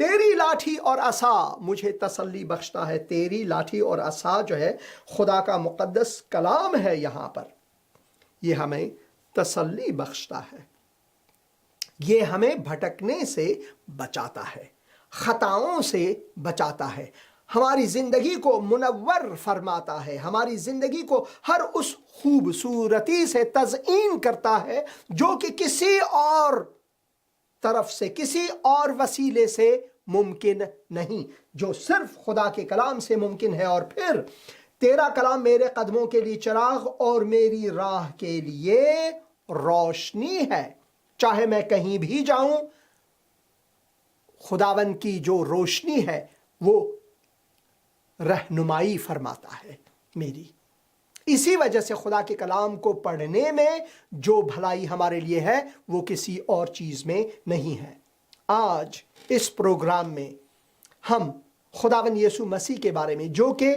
تیری لاٹھی اور عصا مجھے تسلی بخشتا ہے. تیری لاٹھی اور عصا جو ہے خدا کا مقدس کلام ہے یہاں پر، یہ ہمیں تسلی بخشتا ہے، یہ ہمیں بھٹکنے سے بچاتا ہے، خطاؤں سے بچاتا ہے، ہماری زندگی کو منور فرماتا ہے، ہماری زندگی کو ہر اس خوبصورتی سے تزئین کرتا ہے جو کہ کسی اور طرف سے، کسی اور وسیلے سے ممکن نہیں، جو صرف خدا کے کلام سے ممکن ہے. اور پھر تیرا کلام میرے قدموں کے لیے چراغ اور میری راہ کے لیے روشنی ہے. چاہے میں کہیں بھی جاؤں، خداون کی جو روشنی ہے وہ رہنمائی فرماتا ہے میری. اسی وجہ سے خدا کے کلام کو پڑھنے میں جو بھلائی ہمارے لیے ہے وہ کسی اور چیز میں نہیں ہے. آج اس پروگرام میں ہم خداوند یسوع مسیح کے بارے میں، جو کہ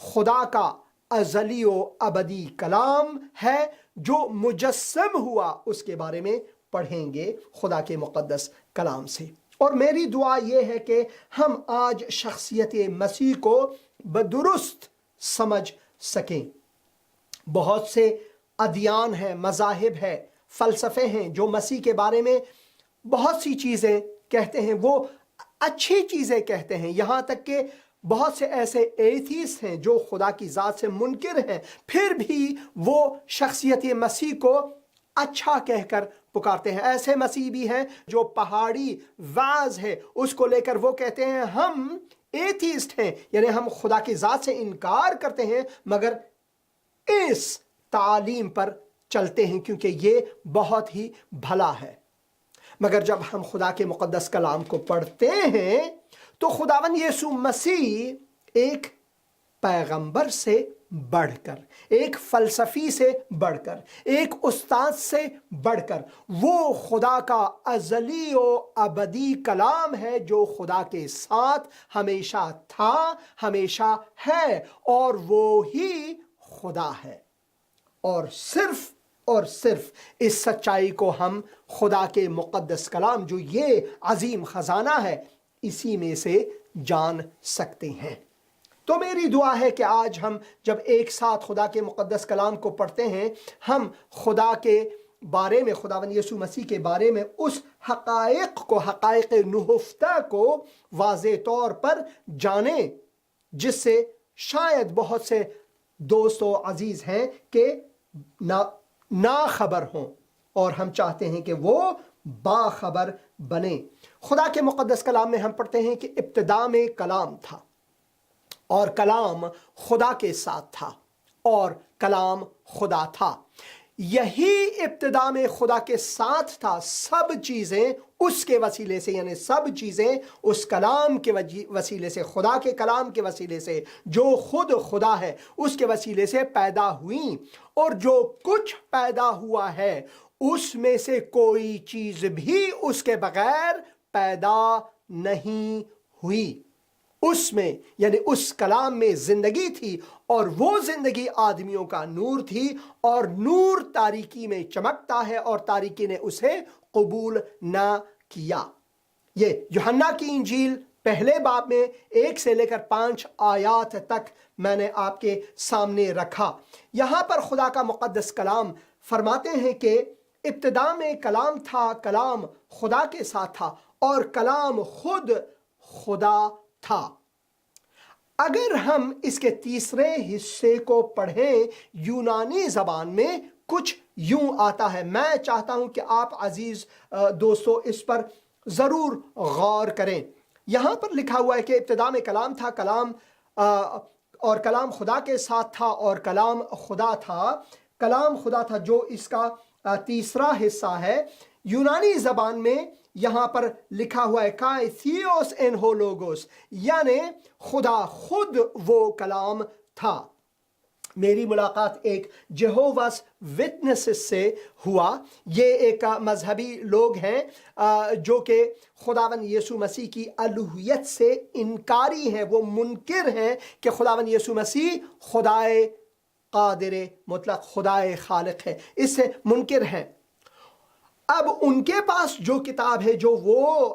خدا کا ازلی و ابدی کلام ہے جو مجسم ہوا، اس کے بارے میں پڑھیں گے خدا کے مقدس کلام سے. اور میری دعا یہ ہے کہ ہم آج شخصیت مسیح کو بدرست سمجھ سکیں. بہت سے ادیان ہیں، مذاہب ہیں، فلسفے ہیں جو مسیح کے بارے میں بہت سی چیزیں کہتے ہیں، وہ اچھی چیزیں کہتے ہیں. یہاں تک کہ بہت سے ایسے ایتھیسٹ ہیں جو خدا کی ذات سے منکر ہیں، پھر بھی وہ شخصیت مسیح کو اچھا کہہ کر پکارتے ہیں. ایسے مسیح بھی ہیں جو پہاڑی وعظ ہے اس کو لے کر وہ کہتے ہیں ہم ایتھیسٹ ہیں، یعنی ہم خدا کی ذات سے انکار کرتے ہیں مگر اس تعلیم پر چلتے ہیں کیونکہ یہ بہت ہی بھلا ہے. مگر جب ہم خدا کے مقدس کلام کو پڑھتے ہیں تو خداوند یسوع مسیح ایک پیغمبر سے بڑھ کر، ایک فلسفی سے بڑھ کر، ایک استاد سے بڑھ کر، وہ خدا کا ازلی و ابدی کلام ہے جو خدا کے ساتھ ہمیشہ تھا، ہمیشہ ہے، اور وہی خدا ہے. اور صرف اس سچائی کو ہم خدا کے مقدس کلام جو یہ عظیم خزانہ ہے اسی میں سے جان سکتے ہیں. تو میری دعا ہے کہ آج ہم جب ایک ساتھ خدا کے مقدس کلام کو پڑھتے ہیں، ہم خدا کے بارے میں، خداوند یسوع مسیح کے بارے میں اس حقائق نہفتہ کو واضح طور پر جانیں جس سے شاید بہت سے دوست و عزیز ہیں کہ ناخبر ہوں، اور ہم چاہتے ہیں کہ وہ باخبر بنیں. خدا کے مقدس کلام میں ہم پڑھتے ہیں کہ ابتدا میں کلام تھا اور کلام خدا کے ساتھ تھا اور کلام خدا تھا. یہی ابتدا میں خدا کے ساتھ تھا. سب چیزیں اس کے وسیلے سے، یعنی سب چیزیں اس کلام کے وسیلے سے، خدا کے کلام کے وسیلے سے جو خود خدا ہے اس کے وسیلے سے پیدا ہوئیں. اور جو کچھ پیدا ہوا ہے اس میں سے کوئی چیز بھی اس کے بغیر پیدا نہیں ہوئی. اس میں یعنی اس کلام میں زندگی تھی اور وہ زندگی آدمیوں کا نور تھی، اور نور تاریکی میں چمکتا ہے اور تاریکی نے اسے قبول نہ کیا. یہ یوحنا کی انجیل پہلے باب میں 1 سے لے کر 5 آیات تک میں نے آپ کے سامنے رکھا. یہاں پر خدا کا مقدس کلام فرماتے ہیں کہ ابتدا میں کلام تھا، کلام خدا کے ساتھ تھا اور کلام خود خدا تھا. اگر ہم اس کے تیسرے حصے کو پڑھیں یونانی زبان میں کچھ یوں آتا ہے. میں چاہتا ہوں کہ آپ عزیز دوستو اس پر ضرور غور کریں. یہاں پر لکھا ہوا ہے کہ ابتدا میں کلام تھا، کلام اور کلام خدا کے ساتھ تھا اور کلام خدا تھا. کلام خدا تھا جو اس کا تیسرا حصہ ہے. یونانی زبان میں یہاں پر لکھا ہوا ہے کائے تھیوس ان ہو لوگوس، یعنی خدا خود وہ کلام تھا. میری ملاقات ایک جہوواس وٹنسز سے ہوا. یہ ایک مذہبی لوگ ہیں جو کہ خداوند یسوع مسیح کی الوہیت سے انکاری ہیں. وہ منکر ہیں کہ خداوند یسوع مسیح خدائے قادر مطلق، خدائے خالق ہے، اس سے منکر ہیں. اب ان کے پاس جو کتاب ہے جو وہ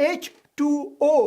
H2O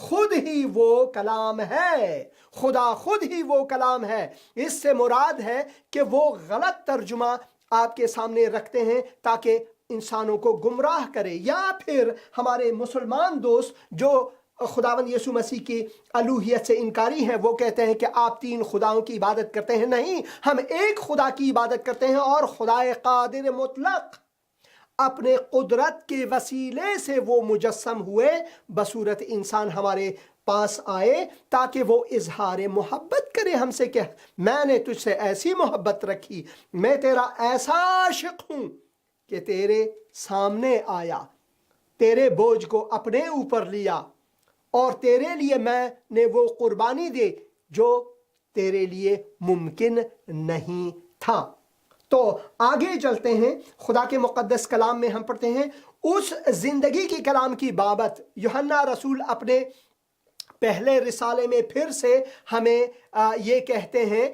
خود ہی وہ کلام ہے، خدا خود ہی وہ کلام ہے۔ اس سے مراد ہے کہ وہ غلط ترجمہ آپ کے سامنے رکھتے ہیں تاکہ انسانوں کو گمراہ کرے، یا پھر ہمارے مسلمان دوست جو خداوند یسوع مسیح کی الوہیت سے انکاری ہیں، وہ کہتے ہیں کہ آپ تین خداؤں کی عبادت کرتے ہیں۔ نہیں، ہم ایک خدا کی عبادت کرتے ہیں، اور خدا قادر مطلق اپنے قدرت کے وسیلے سے وہ مجسم ہوئے، بصورت انسان ہمارے پاس آئے تاکہ وہ اظہار محبت کرے ہم سے کہ میں نے تجھ سے ایسی محبت رکھی، میں تیرا ایسا عاشق ہوں کہ تیرے سامنے آیا، تیرے بوجھ کو اپنے اوپر لیا، اور تیرے لیے میں نے وہ قربانی دی جو تیرے لیے ممکن نہیں تھا۔ تو آگے چلتے ہیں، خدا کے مقدس کلام میں ہم پڑھتے ہیں اس زندگی کی کلام کی بابت یوحنا رسول اپنے پہلے رسالے میں پھر سے ہمیں یہ کہتے ہیں،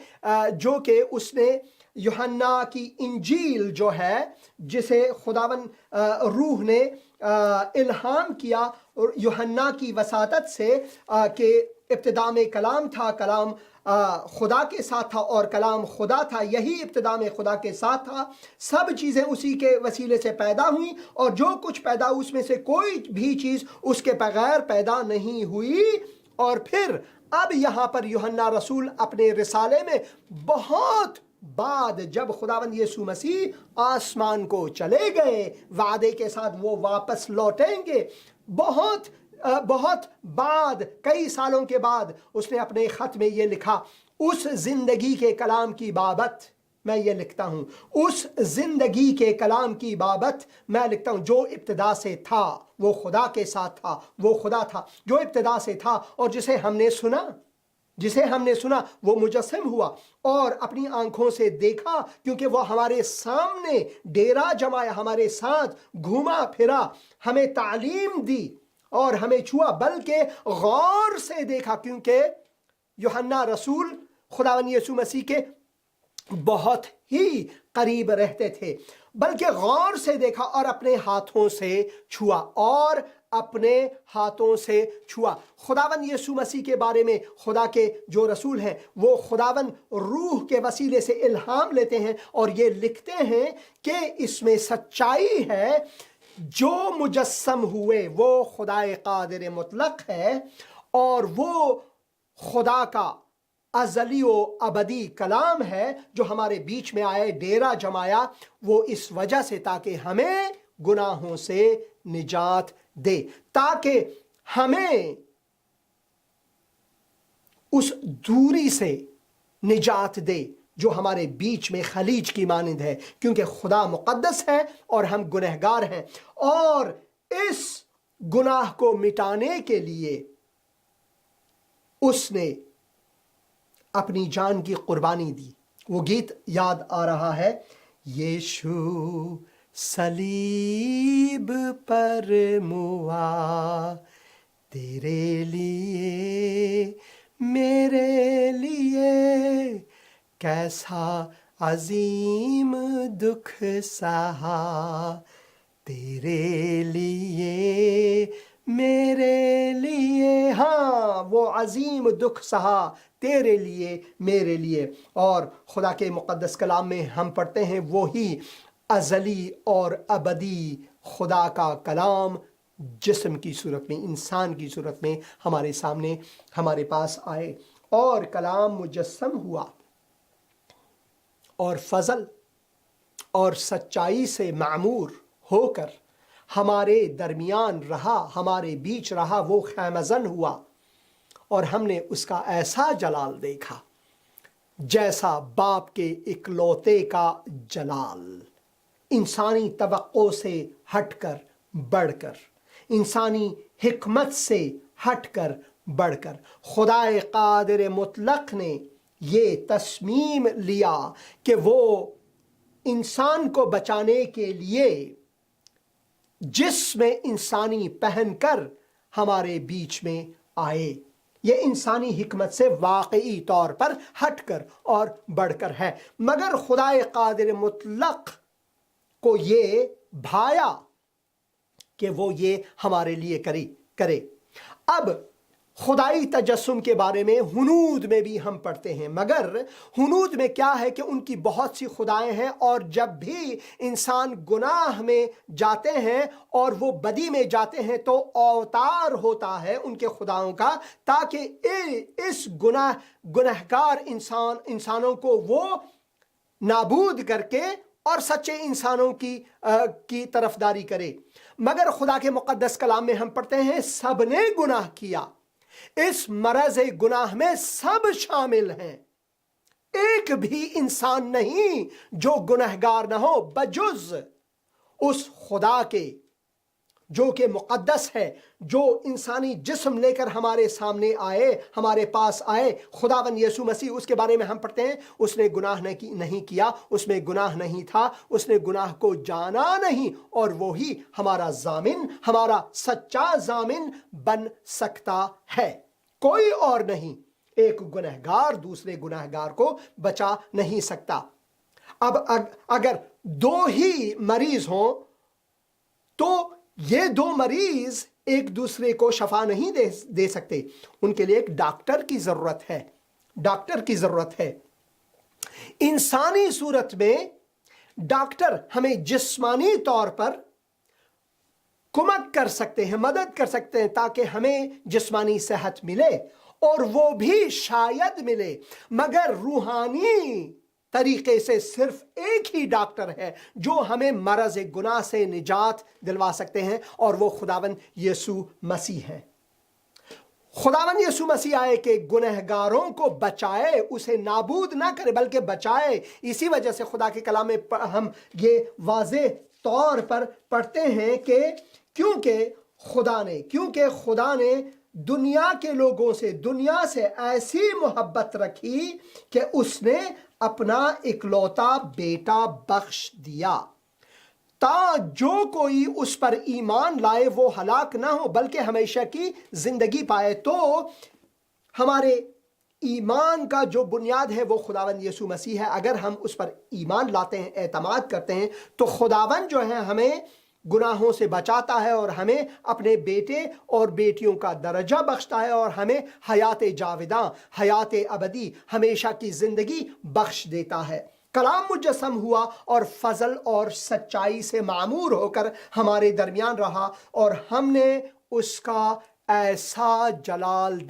جو کہ اس نے یوحنا کی انجیل جو ہے، جسے خداون روح نے الہام کیا یوحنا کی وساطت سے، کہ ابتدا میں کلام تھا، کلام خدا کے ساتھ تھا اور کلام خدا تھا، یہی ابتدا میں خدا کے ساتھ تھا، سب چیزیں اسی کے وسیلے سے پیدا ہوئیں، اور جو کچھ پیدا اس میں سے کوئی بھی چیز اس کے بغیر پیدا نہیں ہوئی۔ اور پھر اب یہاں پر یوحنا رسول اپنے رسالے میں بہت بعد، جب خداوند یسوع مسیح آسمان کو چلے گئے وعدے کے ساتھ وہ واپس لوٹیں گے، بہت بعد، کئی سالوں کے بعد اس نے اپنے خط میں یہ لکھا، اس زندگی کے کلام کی بابت میں یہ لکھتا ہوں، اس زندگی کے کلام کی بابت میں لکھتا ہوں جو ابتدا سے تھا، وہ خدا کے ساتھ تھا، وہ خدا تھا جو ابتدا سے تھا، اور جسے ہم نے سنا وہ مجسم ہوا اور اپنی آنکھوں سے دیکھا، کیونکہ وہ ہمارے سامنے ڈیرا جمایا، ہمارے ساتھ گھوما پھرا، ہمیں تعلیم دی اور ہمیں چھوا، بلکہ غور سے دیکھا، کیونکہ یوحنا رسول خداوند یسوع مسیح کے بہت ہی قریب رہتے تھے، بلکہ غور سے دیکھا اور اپنے ہاتھوں سے چھوا، خداوند یسوع مسیح کے بارے میں خدا کے جو رسول ہیں وہ خداوند روح کے وسیلے سے الہام لیتے ہیں اور یہ لکھتے ہیں کہ اس میں سچائی ہے، جو مجسم ہوئے وہ خدا قادر مطلق ہے، اور وہ خدا کا ازلی و ابدی کلام ہے جو ہمارے بیچ میں آئے، ڈیرا جمایا، وہ اس وجہ سے تاکہ ہمیں گناہوں سے نجات دے، تاکہ ہمیں اس دوری سے نجات دے جو ہمارے بیچ میں خلیج کی مانند ہے، کیونکہ خدا مقدس ہے اور ہم گنہگار ہیں، اور اس گناہ کو مٹانے کے لیے اس نے اپنی جان کی قربانی دی۔ وہ گیت یاد آ رہا ہے، یشوع صلیب پر موا، تیرے لیے میرے لیے کیسا عظیم دکھ سہا، تیرے لیے میرے لیے، ہاں وہ عظیم دکھ سہا تیرے لیے میرے لیے۔ اور خدا کے مقدس کلام میں ہم پڑھتے ہیں وہی ازلی اور ابدی خدا کا کلام جسم کی صورت میں، انسان کی صورت میں ہمارے سامنے، ہمارے پاس آئے، اور کلام مجسم ہوا اور فضل اور سچائی سے معمور ہو کر ہمارے درمیان رہا، ہمارے بیچ رہا، وہ خیمہ زن ہوا، اور ہم نے اس کا ایسا جلال دیکھا جیسا باپ کے اکلوتے کا جلال، انسانی توقع سے ہٹ کر بڑھ کر، انسانی حکمت سے ہٹ کر بڑھ کر، خدا قادر مطلق نے یہ تصمیم لیا کہ وہ انسان کو بچانے کے لیے جسم انسانی پہن کر ہمارے بیچ میں آئے۔ یہ انسانی حکمت سے واقعی طور پر ہٹ کر اور بڑھ کر ہے، مگر خدا قادر مطلق کو یہ بھایا کہ وہ یہ ہمارے لیے کرے۔ اب خدائی تجسم کے بارے میں ہنود میں بھی ہم پڑھتے ہیں، مگر ہنود میں کیا ہے کہ ان کی بہت سی خدائیں ہیں، اور جب بھی انسان گناہ میں جاتے ہیں اور وہ بدی میں جاتے ہیں تو اوتار ہوتا ہے ان کے خداؤں کا، تاکہ اس گنہگار انسانوں کو وہ نابود کر کے اور سچے انسانوں کی طرفداری کرے۔ مگر خدا کے مقدس کلام میں ہم پڑھتے ہیں سب نے گناہ کیا، اس مرض گناہ میں سب شامل ہیں، ایک بھی انسان نہیں جو گنہگار نہ ہو بجز اس خدا کے جو کہ مقدس ہے، جو انسانی جسم لے کر ہمارے سامنے آئے، ہمارے پاس آئے، خداوند یسوع مسیح۔ اس کے بارے میں ہم پڑھتے ہیں اس نے گناہ نہیں کیا، اس میں گناہ نہیں تھا، اس نے گناہ کو جانا نہیں، اور وہی ہمارا ضامن، ہمارا سچا ضامن بن سکتا ہے، کوئی اور نہیں۔ ایک گنہگار دوسرے گنہگار کو بچا نہیں سکتا۔ اب اگر دو ہی مریض ہوں تو یہ دو مریض ایک دوسرے کو شفا نہیں دے سکتے، ان کے لیے ایک ڈاکٹر کی ضرورت ہے، ڈاکٹر کی ضرورت ہے۔ انسانی صورت میں ڈاکٹر ہمیں جسمانی طور پر کمک کر سکتے ہیں، مدد کر سکتے ہیں تاکہ ہمیں جسمانی صحت ملے، اور وہ بھی شاید ملے، مگر روحانی طریقے سے صرف ایک ہی ڈاکٹر ہے جو ہمیں مرض گناہ سے نجات دلوا سکتے ہیں، اور وہ خداوند یسوع مسیح ہے۔ خداوند یسوع مسیح آئے کہ گنہگاروں کو بچائے، اسے نابود نہ کرے بلکہ بچائے۔ اسی وجہ سے خدا کے کلام میں ہم یہ واضح طور پر پڑھتے ہیں کہ کیونکہ خدا نے دنیا کے لوگوں سے، دنیا سے ایسی محبت رکھی کہ اس نے اپنا اکلوتا بیٹا بخش دیا، تا جو کوئی اس پر ایمان لائے وہ ہلاک نہ ہو بلکہ ہمیشہ کی زندگی پائے۔ تو ہمارے ایمان کا جو بنیاد ہے وہ خداوند یسوع مسیح ہے۔ اگر ہم اس پر ایمان لاتے ہیں، اعتماد کرتے ہیں، تو خداوند جو ہے ہمیں گناہوں سے بچاتا ہے، اور ہمیں اپنے بیٹے اور بیٹیوں کا درجہ بخشتا ہے، اور ہمیں حیات جاوداں، حیات ابدی، ہمیشہ کی زندگی بخش دیتا ہے۔ کلام مجسم ہوا اور فضل اور سچائی سے معمور ہو کر ہمارے درمیان رہا، اور ہم نے اس کا ایسا جلال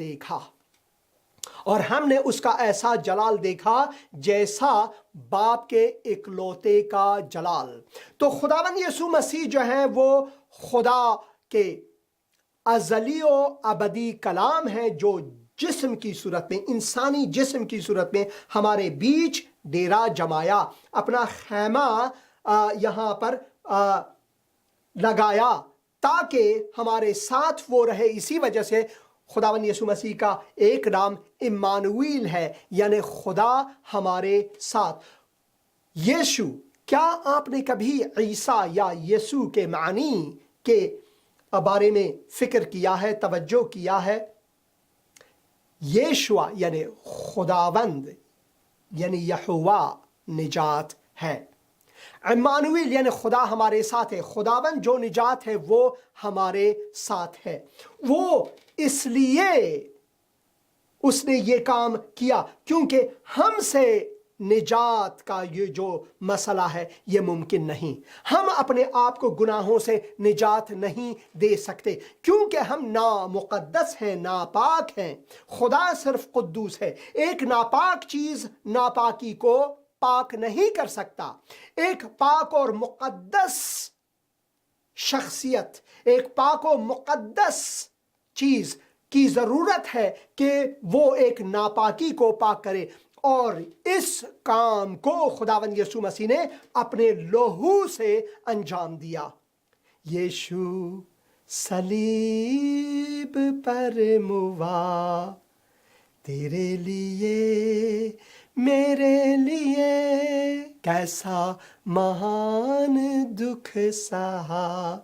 دیکھا، جیسا باپ کے اکلوتے کا جلال۔ تو خداوند یسوع مسیح جو ہے وہ خدا کے ازلی و ابدی کلام ہے، جو جسم کی صورت میں، انسانی جسم کی صورت میں ہمارے بیچ ڈیرا جمایا، اپنا خیمہ یہاں پر لگایا تاکہ ہمارے ساتھ وہ رہے۔ اسی وجہ سے خداوند یسوع مسیح کا ایک نام امانویل ہے، یعنی خدا ہمارے ساتھ۔ یسوع، کیا آپ نے کبھی عیسیٰ یا یسوع کے معنی کے بارے میں فکر کیا ہے، توجہ کیا ہے؟ یشوع یعنی خداوند، یعنی یہوہ نجات ہے۔ امانویل یعنی خدا ہمارے ساتھ ہے۔ خداوند جو نجات ہے وہ ہمارے ساتھ ہے۔ وہ اس لیے اس نے یہ کام کیا کیونکہ ہم سے نجات کا یہ جو مسئلہ ہے یہ ممکن نہیں۔ ہم اپنے آپ کو گناہوں سے نجات نہیں دے سکتے کیونکہ ہم نامقدس ہیں، ناپاک ہیں۔ خدا صرف قدوس ہے۔ ایک ناپاک چیز ناپاکی کو پاک نہیں کر سکتا۔ ایک پاک اور مقدس شخصیت، ایک پاک و مقدس چیز کی ضرورت ہے کہ وہ ایک ناپاکی کو پاک کرے، اور اس کام کو خداوند یسوع مسیح نے اپنے لہو سے انجام دیا۔ یسوع صلیب پر موا، تیرے لیے میرے لیے کیسا مہان دکھ سہا،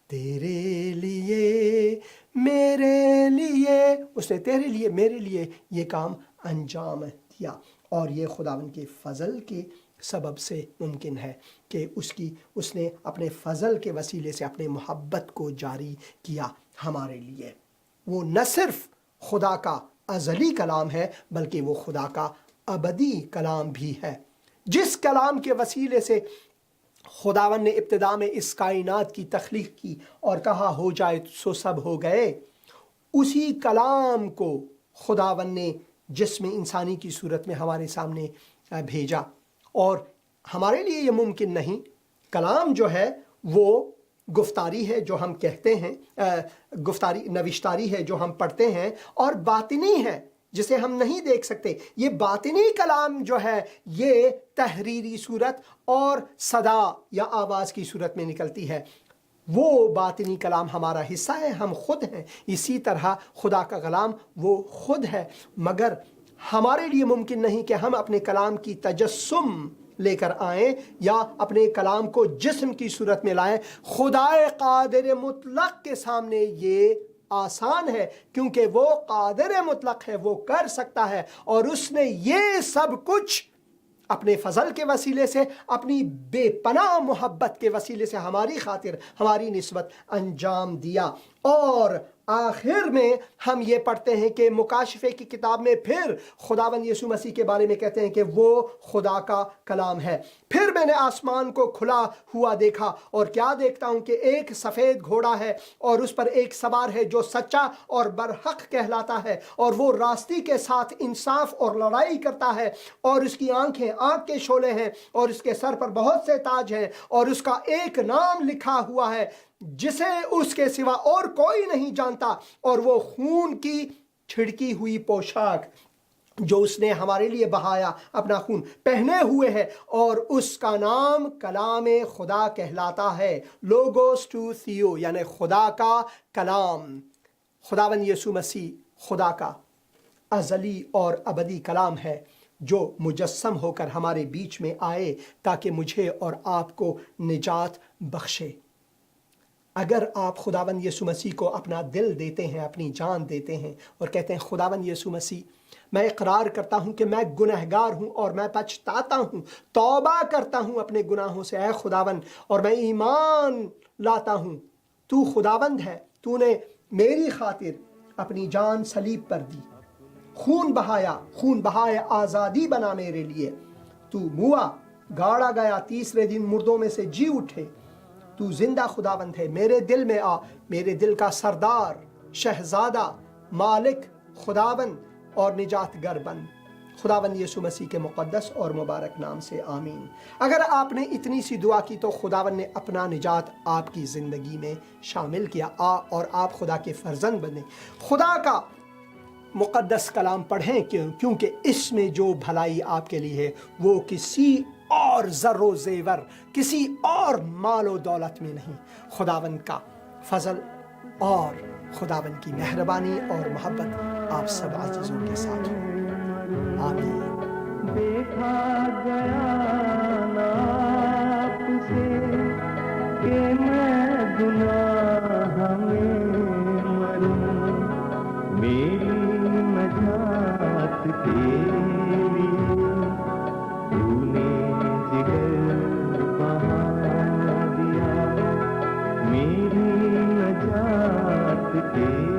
تیرے لیے میرے لیے، اس نے تیرے لیے میرے لیے یہ کام انجام دیا، اور یہ خداوند کے فضل کے سبب سے ممکن ہے کہ اس نے اپنے فضل کے وسیلے سے اپنے محبت کو جاری کیا ہمارے لیے۔ وہ نہ صرف خدا کا ازلی کلام ہے بلکہ وہ خدا کا ابدی کلام بھی ہے۔ جس کلام کے وسیلے سے خداوند نے ابتدا میں اس کائنات کی تخلیق کی اور کہا ہو جائے سو سب ہو گئے، اسی کلام کو خداوند نے جسم انسانی کی صورت میں ہمارے سامنے بھیجا، اور ہمارے لیے یہ ممکن نہیں۔ کلام جو ہے وہ گفتاری ہے جو ہم کہتے ہیں، گفتاری نوشتاری ہے جو ہم پڑھتے ہیں، اور باطنی ہے جسے ہم نہیں دیکھ سکتے۔ یہ باطنی کلام جو ہے یہ تحریری صورت اور صدا یا آواز کی صورت میں نکلتی ہے۔ وہ باطنی کلام ہمارا حصہ ہے، ہم خود ہیں۔ اسی طرح خدا کا کلام وہ خود ہے، مگر ہمارے لیے ممکن نہیں کہ ہم اپنے کلام کی تجسم لے کر آئیں یا اپنے کلام کو جسم کی صورت میں لائیں۔ خدا قادر مطلق کے سامنے یہ آسان ہے، کیونکہ وہ قادر مطلق ہے، وہ کر سکتا ہے، اور اس نے یہ سب کچھ اپنے فضل کے وسیلے سے، اپنی بے پناہ محبت کے وسیلے سے ہماری خاطر، ہماری نسبت انجام دیا۔ اور آخر میں ہم یہ پڑھتے ہیں کہ مکاشفے کی کتاب میں پھر خداوند یسوع مسیح کے بارے میں کہتے ہیں کہ وہ خدا کا کلام ہے۔ پھر میں نے آسمان کو کھلا ہوا دیکھا، اور کیا دیکھتا ہوں کہ ایک سفید گھوڑا ہے، اور اس پر ایک سوار ہے جو سچا اور برحق کہلاتا ہے، اور وہ راستی کے ساتھ انصاف اور لڑائی کرتا ہے، اور اس کی آنکھیں آگ کے شعلے ہیں، اور اس کے سر پر بہت سے تاج ہیں، اور اس کا ایک نام لکھا ہوا ہے جسے اس کے سوا اور کوئی نہیں جانتا، اور وہ خون کی چھڑکی ہوئی پوشاک جو اس نے ہمارے لیے بہایا، اپنا خون پہنے ہوئے ہے، اور اس کا نام کلام خدا کہلاتا ہے، لوگوس ٹو تھیو، یعنی خدا کا کلام۔ خداوند یسوع مسیح خدا کا ازلی اور ابدی کلام ہے جو مجسم ہو کر ہمارے بیچ میں آئے تاکہ مجھے اور آپ کو نجات بخشے۔ اگر آپ خداوند یسوع مسیح کو اپنا دل دیتے ہیں، اپنی جان دیتے ہیں، اور کہتے ہیں خداوند یسوع مسیح میں اقرار کرتا ہوں کہ میں گنہگار ہوں اور میں پچھتاتا ہوں، توبہ کرتا ہوں اپنے گناہوں سے، اے خداوند، اور میں ایمان لاتا ہوں تو خداوند ہے، تو نے میری خاطر اپنی جان صلیب پر دی، خون بہایا، خون بہائے آزادی بنا میرے لیے، تو موا، گاڑا گیا، تیسرے دن مردوں میں سے جی اٹھے، تو زندہ خداوند ہے، میرے دل میں آ، میرے دل کا سردار، شہزادہ، مالک، خداوند اور نجات گر بن۔ خداوند یسوع مسیح کے مقدس اور مبارک نام سے آمین۔ اگر آپ نے اتنی سی دعا کی تو خداوند نے اپنا نجات آپ کی زندگی میں شامل کیا، اور آپ خدا کے فرزند بنے۔ خدا کا مقدس کلام پڑھیں، کیونکہ اس میں جو بھلائی آپ کے لیے ہے وہ کسی اور زر و زیور، کسی اور مال و دولت میں نہیں۔ خداوند کا فضل اور خداوند کی مہربانی اور محبت آپ سب عزیزوں کے ساتھ ہو، آمین۔ دیکھا گیا نا آپ سے کہ میں گناہ میں مروں، میری نجات کے لیے تو نے جگر بہا دیا، میری نجات کے